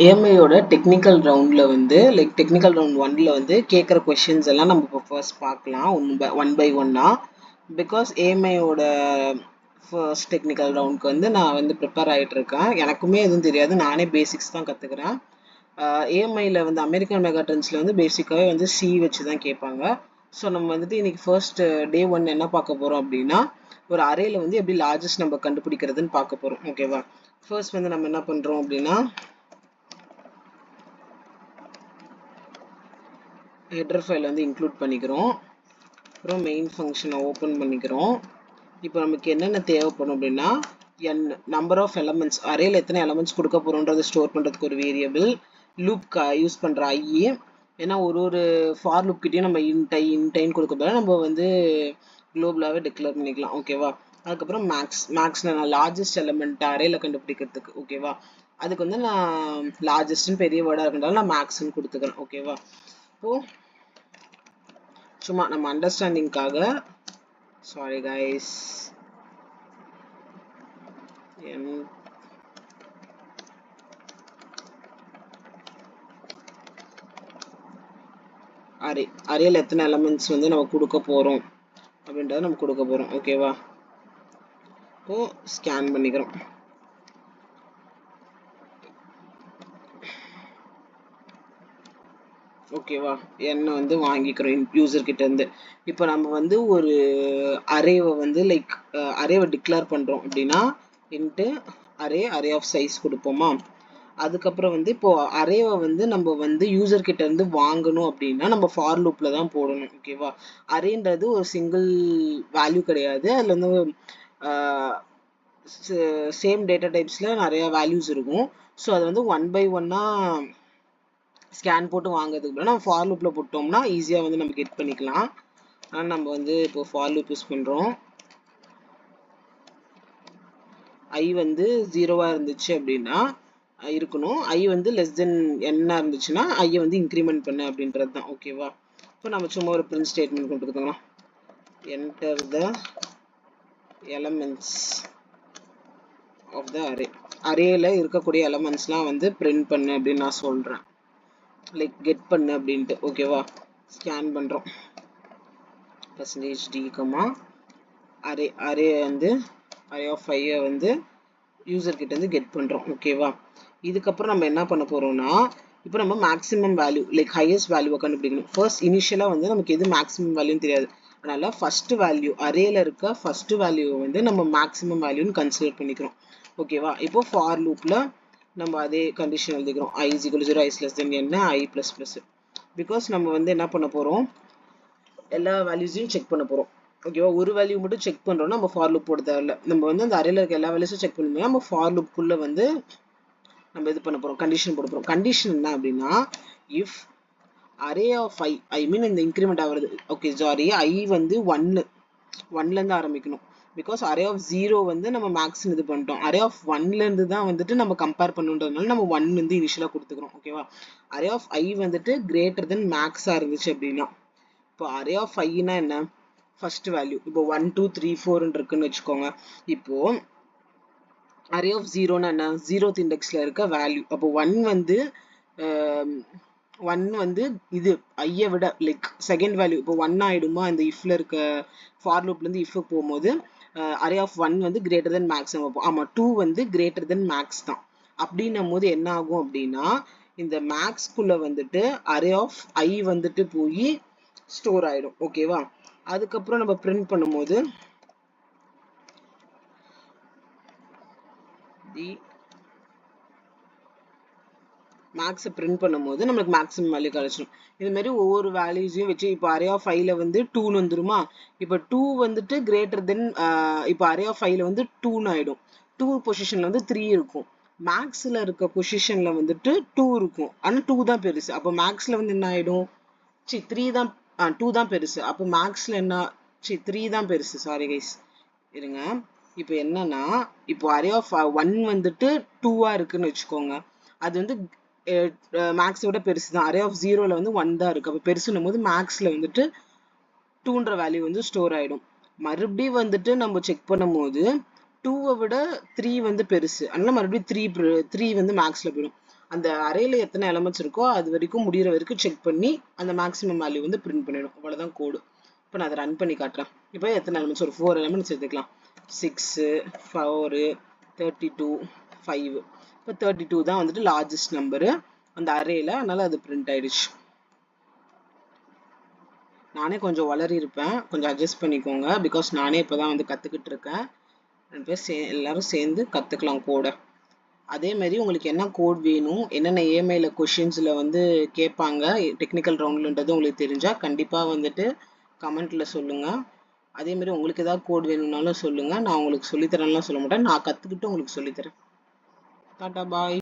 ஏஎம்ஐயோட technical ரவுண்டில் வந்து technical round 1ல் வந்து கேட்குற கொஷின்ஸ் எல்லாம் நம்ம இப்போ ஃபர்ஸ்ட் பார்க்கலாம் ஒன் பை ஒன்னாக. பிகாஸ் ஏஎம்ஐயோட ஃபர்ஸ்ட் டெக்னிக்கல் ரவுண்டுக்கு வந்து நான் வந்து ப்ரிப்பேர் ஆகிட்டு இருக்கேன். எனக்குமே எதுவும் தெரியாது, நானே பேசிக்ஸ் தான் கற்றுக்குறேன். ஏஎம்ஐயில் வந்து அமெரிக்கன் மெகாட்ரன்ஸில் வந்து பேசிக்காகவே வந்து சி வச்சு தான் கேட்பாங்க. ஸோ நம்ம வந்துட்டு இன்னைக்கு ஃபர்ஸ்ட் டே 1 என்ன பார்க்க போகிறோம் அப்படின்னா, ஒரு அரேல வந்து எப்படி லார்ஜஸ்ட் நம்ம கண்டுபிடிக்கிறதுன்னு பார்க்க போகிறோம். ஓகேவா? ஃபர்ஸ்ட் வந்து நம்ம என்ன பண்ணுறோம் அப்படின்னா, ஹெடர் ஃபைல் வந்து இன்க்ளூட் பண்ணிக்கிறோம். அப்புறம் மெயின் ஃபங்க்ஷனை ஓப்பன் பண்ணிக்கிறோம். இப்போ நமக்கு என்னென்ன தேவைப்படும் அப்படின்னா, நம்பர் ஆஃப் எலமெண்ட்ஸ், அரேல எத்தனை எலமெண்ட்ஸ் கொடுக்க போகிறோன்றதை ஸ்டோர் பண்ணுறதுக்கு ஒரு வேரியபிள், லூப் யூஸ் பண்ணுற ஐ. ஏன்னா ஒரு ஃபார் லூப் கிட்டேயும் நம்ம இன்டைன் கொடுக்க போகிறோம், நம்ம வந்து குளோபலாகவே டிக்ளேர் பண்ணிக்கலாம். ஓகேவா? அதுக்கப்புறம் மேக்ஸ் நான் லார்ஜஸ்ட் எலமெண்ட் அரேல கண்டுபிடிக்கிறதுக்கு. ஓகேவா? அதுக்கு வந்து நான் லார்ஜஸ்ட்னு பெரிய வேர்டாக இருக்கின்றாலும் நான் மேக்ஸ்ன்னு கொடுத்துக்கிறேன். ஓகேவா? இப்போ சும்மா நம்ம அண்டர்ஸ்டாண்டிங்காக, சாரி கைஸ், அரேல எத்தனை எலமெண்ட்ஸ் வந்து நம்ம கொடுக்க போறோம் அப்படின்றத நம்ம கொடுக்க போறோம். ஓகேவா? இப்போ ஸ்கேன் பண்ணிக்கிறோம். ஓகேவா? என்ன வந்து வாங்கிக்கிறோம் யூசர் கிட்ட இருந்து. இப்போ நம்ம வந்து ஒரு அரேவை வந்து அரேவை டிக்ளேர் பண்றோம் அப்படின்னா இன்ட்டு அரே ஆஃப் சைஸ் கொடுப்போமா. அதுக்கப்புறம் வந்து இப்போ அரேவை வந்து நம்ம வந்து யூசர் கிட்ட இருந்து வாங்கணும் அப்படின்னா நம்ம ஃபார் லூப்ல தான் போடணும். ஓகேவா? அரேன்றது ஒரு சிங்கிள் வேல்யூ கிடையாது, அதுல வந்து சேம் டேட்டா டைப்ஸ்ல நிறைய வேல்யூஸ் இருக்கும். ஸோ அது வந்து ஒன் பை ஒன்னா ஸ்கேன் போட்டு வாங்குறதுக்கு நம்ம ஃபார் லூப்ல போட்டோம்னா ஈஸியாக வந்து நம்ம கெட் பண்ணிக்கலாம். ஆனால் நம்ம வந்து இப்போ ஃபார் லூப் யூஸ் பண்ணுறோம். ஐ வந்து 0வா இருந்துச்சு அப்படின்னா இருக்கணும், ஐ வந்து லெஸ் தென் என்ன இருந்துச்சுன்னா ஐயை வந்து இன்க்ரிமெண்ட் பண்ணு அப்படின்றது தான். ஓகேவா? இப்போ நம்ம சும்மா ஒரு பிரிண்ட் ஸ்டேட்மெண்ட் கொடுத்துக்கலாம். Enter the elements of the array. அரேல இருக்கக்கூடிய எலமெண்ட்ஸ்லாம் வந்து பிரிண்ட் பண்ணு அப்படின்னு நான் சொல்கிறேன், கெட் பண்ணு அப்படின்ட்டு. ஓகேவா? ஸ்கேன் பண்ணுறோம். %d, அரே வந்து அரே ஆஃப் 5 வந்து யூசர் கிட்ட இருந்து கெட் பண்ணுறோம். ஓகேவா? இதுக்கப்புறம் நம்ம என்ன பண்ண போகிறோம்னா, இப்போ நம்ம மேக்ஸிமம் வேல்யூ ஹையஸ்ட் வேல்யூவை கண்டுபிடிக்கணும். ஃபர்ஸ்ட் இனிஷியலாக வந்து நமக்கு எது மேக்ஸிமம் வேல்யூன்னு தெரியாது, அதனால ஃபர்ஸ்ட் வேல்யூ அரேல இருக்க ஃபர்ஸ்ட் வேல்யூவை வந்து நம்ம மேக்ஸிமம் வேல்யூன்னு கன்சிடர் பண்ணிக்கிறோம். ஓகேவா? இப்போ ஃபார் லூப்ல நம்ம அதே கண்டிஷன் எழுதிக்கிறோம், i is equal to 0, i is less than n, i plus plus. Because நம்ம வந்து என்ன பண்ண போகிறோம், எல்லா வேல்யூஸையும் செக் பண்ண போகிறோம். ஓகேவா? ஒரு வேல்யூ மட்டும் செக் பண்ணுறோம்னா நம்ம ஃபார் லூப் போட தேவையில்ல, நம்ம வந்து அந்த அரேல இருக்க எல்லா வேல்யூஸும் செக் பண்ணணும். நம்ம ஃபார் லூப்புக்குள்ளே வந்து நம்ம இது பண்ண போகிறோம், கண்டிஷன் போட போகிறோம். கண்டிஷன் என்ன அப்படின்னா, இஃப் அரே ஆஃப் ஐ மீன் இந்த இன்க்ரிமெண்ட் ஆகுறது. ஓகே சாரி, ஐ வந்து ஒன்லேருந்து ஆரம்பிக்கணும். பிகாஸ் அரே ஆஃப் 0 வந்து நம்ம மேக்ஸ்ன்னு இது பண்ணிட்டோம், அரே ஆஃப் 1லேருந்து தான் வந்துட்டு நம்ம கம்பேர் பண்ணுன்றதுனால நம்ம 1 வந்து இனிஷியலாக கொடுத்துக்கிறோம். ஓகேவா? அரே ஆஃப் ஐ வந்துட்டு கிரேட்டர் தென் மேக்ஸாக இருந்துச்சு அப்படின்னா, இப்போ அரே ஆஃப் ஐனா என்ன, ஃபர்ஸ்ட் வேல்யூ. இப்போ 1 2 3 4 இருக்குன்னு வச்சுக்கோங்க. இப்போ அரே ஆஃப் 0னா என்ன, 0th இண்டெக்ஸ்ல இருக்க வேல்யூ. அப்போ 1 வந்து இது ஐயை விட செகண்ட் வேல்யூ. இப்போ 1 ஆயிடுமா இந்த இஃப்ல இருக்க ஃபார் லூப்ல இருந்து இஃப் போகும்போது அரே ஆஃப் 1 வந்து கிரேட்டர் தென் மேக்ஸ் வைப்போம். ஆமா, 2 வந்து கிரேட்டர் தென் மேக்ஸ் தான். அப்படின்னும் போது என்ன ஆகும் அப்படின்னா, இந்த மேக்ஸ்குள்ள வந்துட்டு அரே ஆஃப் ஐ வந்துட்டு போய் ஸ்டோர் ஆயிடும். ஓகேவா? அதுக்கப்புறம் நம்ம பிரிண்ட் பண்ணும்போது மேக்ஸை பிரிண்ட் பண்ணும்போது நம்மளுக்கு மேக்ஸிமம் வேல்யூ கிடைச்சிடும். இது மாதிரி ஒவ்வொரு வேல்யூஸையும் வச்சு, இப்போ அரே ஆஃப் 5ல வந்து 2ன்னு வந்துருமா. இப்போ 2 வந்துட்டு கிரேட்டர் தென், இப்போ அரே ஆஃப் 5ல வந்து 2ன்னு ஆயிடும். 2 பொசிஷன்ல வந்து 3 இருக்கும், மேக்ஸ்ல இருக்க பொசிஷன்ல வந்துட்டு 2 இருக்கும், ஆனால் 2 தான் பெருசு. அப்போ மேக்ஸ்ல வந்து என்ன ஆயிடும், 3 தான், 2 தான் பெருசு. அப்போ மேக்ஸ்ல என்ன, 3 தான் பெருசு. சாரி கைஸ், இருங்க. இப்போ என்னன்னா, இப்போ அரே ஆஃப் 1 வந்துட்டு 2வா இருக்குன்னு வச்சுக்கோங்க, அது வந்து மேக்ஸை விட பெருசு தான். அரே ஆஃப் 0ல வந்து 1 தான் இருக்கு. அப்போ பெருசுன்னும் போது மேக்ஸ்ல வந்துட்டு 2ன்ற வேல்யூ வந்து ஸ்டோர் ஆயிடும். மறுபடியும் வந்துட்டு நம்ம செக் பண்ணும்போது 2வை விட 3 வந்து பெருசு, அதனால மறுபடியும் 3 வந்து மேக்ஸ்ல போயிடும். அந்த அரேல எத்தனை எலமெண்ட்ஸ் இருக்கோ அது வரைக்கும் முடிகிற வரைக்கும் செக் பண்ணி அந்த மேக்ஸிமம் வேல்யூ வந்து பிரிண்ட் பண்ணிடும். அவ்வளோதான் கோடு. இப்போ நான் அதை ரன் பண்ணி காட்டுறேன். இப்போ எத்தனை எலமெண்ட்ஸ், ஒரு 4 எலமெண்ட்ஸ் எடுத்துக்கலாம். 6, 4, 32, 5. இப்போ 32 தான் வந்துட்டு லார்ஜஸ்ட் நம்பரு அந்த அரேல, அதனால அது பிரிண்ட் ஆயிடுச்சு. நானே கொஞ்சம் வளரி இருப்பேன், கொஞ்சம் அட்ஜஸ்ட் பண்ணிக்கோங்க. பிகாஸ் நானே இப்போ தான் வந்து கற்றுக்கிட்டு இருக்கேன். 2 பேர் எல்லாரும் சேர்ந்து கற்றுக்கலாம் கோடை. அதே மாதிரி உங்களுக்கு என்ன கோட் வேணும், என்னென்ன ஏஎம்ஐல கொஷின்ஸில் வந்து கேட்பாங்க டெக்னிக்கல் ரவுண்ட்லன்றது உங்களுக்கு தெரிஞ்சால் கண்டிப்பாக வந்துட்டு கமெண்ட்டில் சொல்லுங்கள். அதே மாதிரி உங்களுக்கு ஏதாவது கோட் வேணும்னாலும் சொல்லுங்கள். நான் உங்களுக்கு சொல்லித்தரேன்லாம் சொல்ல மாட்டேன், நான் கற்றுக்கிட்டு உங்களுக்கு சொல்லித்தரேன். டாட்டா பாய்.